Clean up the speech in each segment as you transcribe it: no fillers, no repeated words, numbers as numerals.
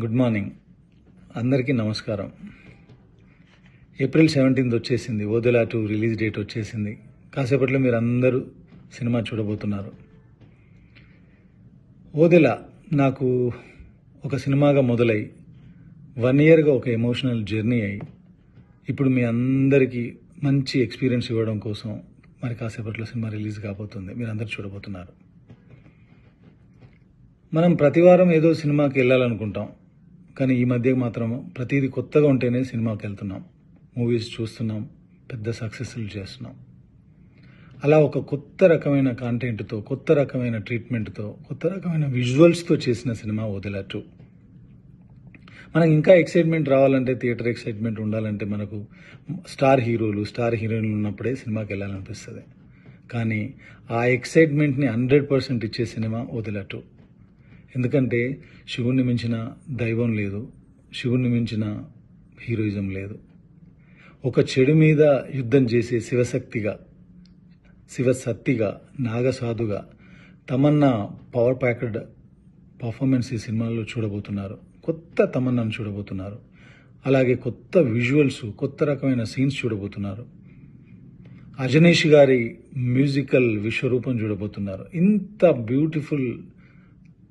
Good morning అందరికీ నమస్కారం. April 17th వచ్చేసింది. ఓదెలా 2 రిలీజ్ డేట్ వచ్చేసింది. కాసేపట్లో మీరు అందరూ సినిమా చూడబోతున్నారు. ఓదెలా నాకు ఒక సినిమాగా మొదలై 1 yearగా ఒక ఎమోషనల్ జర్నీ అయ్యి ఇప్పుడు మీ అందరికీ మంచి ఎక్స్పీరియన్స్ ఇవ్వడం కోసం మరి కాసేపట్లో సినిమా రిలీజ్ కాబోతుంది. మీరు అందరూ చూడబోతున్నారు. మనం ప్రతివారం ఏదో సినిమాకి వెళ్ళాలనుకుంటాం, కానీ ఈ మధ్య మాత్రం ప్రతిదీ కొత్తగా ఉంటేనే సినిమాకి వెళ్తున్నాం, మూవీస్ చూస్తున్నాం, పెద్ద సక్సెస్లు చేస్తున్నాం. అలా ఒక కొత్త రకమైన కాంటెంట్తో, కొత్త రకమైన ట్రీట్మెంట్తో, కొత్త రకమైన విజువల్స్తో చేసిన సినిమా ఓదెలా 2. మనకు ఇంకా ఎక్సైట్మెంట్ రావాలంటే, థియేటర్ ఎక్సైట్మెంట్ ఉండాలంటే మనకు స్టార్ హీరోలు, స్టార్ హీరోయిన్లు ఉన్నప్పుడే సినిమాకి వెళ్ళాలనిపిస్తుంది. కానీ ఆ ఎక్సైట్మెంట్ని 100% ఇచ్చే సినిమా ఓదెలా 2. ఎందుకంటే శివుణ్ణి మించిన దైవం లేదు, శివుణ్ణి మించిన హీరోయిజం లేదు. ఒక చెడు మీద యుద్ధం చేసే శివశక్తిగా, శివసత్తిగా, నాగసాధుగా తమన్నా పవర్ ప్యాక్డ్ పర్ఫార్మెన్స్ ఈ సినిమాలో చూడబోతున్నారు. కొత్త తమన్నాను చూడబోతున్నారు. అలాగే కొత్త విజువల్స్, కొత్త రకమైన సీన్స్ చూడబోతున్నారు. అజనీష్ గారి మ్యూజికల్ విశ్వరూపం చూడబోతున్నారు. ఇంత బ్యూటిఫుల్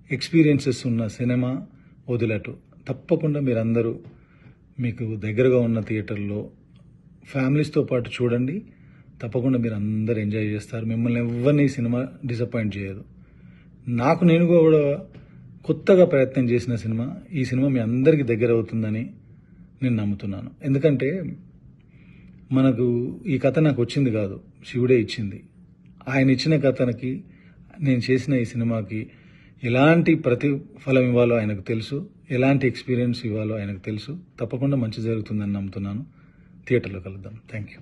ఎక్స్పీరియన్సెస్ ఉన్న సినిమా ఓదెలా 2. తప్పకుండా మీరందరూ మీకు దగ్గరగా ఉన్న థియేటర్లో ఫ్యామిలీస్తో పాటు చూడండి. తప్పకుండా మీరు అందరూ ఎంజాయ్ చేస్తారు. మిమ్మల్ని ఎవరిని సినిమా డిసప్పాయింట్ చేయదు. నేను కూడా కొత్తగా ప్రయత్నం చేసిన సినిమా. ఈ సినిమా మీ అందరికీ దగ్గర అవుతుందని నేను నమ్ముతున్నాను. ఎందుకంటే మనకు ఈ కథ నాకు వచ్చింది కాదు, శివుడే ఇచ్చింది. ఆయన ఇచ్చిన కథకి నేను చేసిన ఈ సినిమాకి ఎలాంటి ప్రతిఫలం ఇవ్వాలో ఆయనకు తెలుసు, ఎలాంటి ఎక్స్పీరియన్స్ ఇవ్వాలో ఆయనకు తెలుసు. తప్పకుండా మంచి జరుగుతుందని నమ్ముతున్నాను. థియేటర్లో కలుద్దాం. Thank you.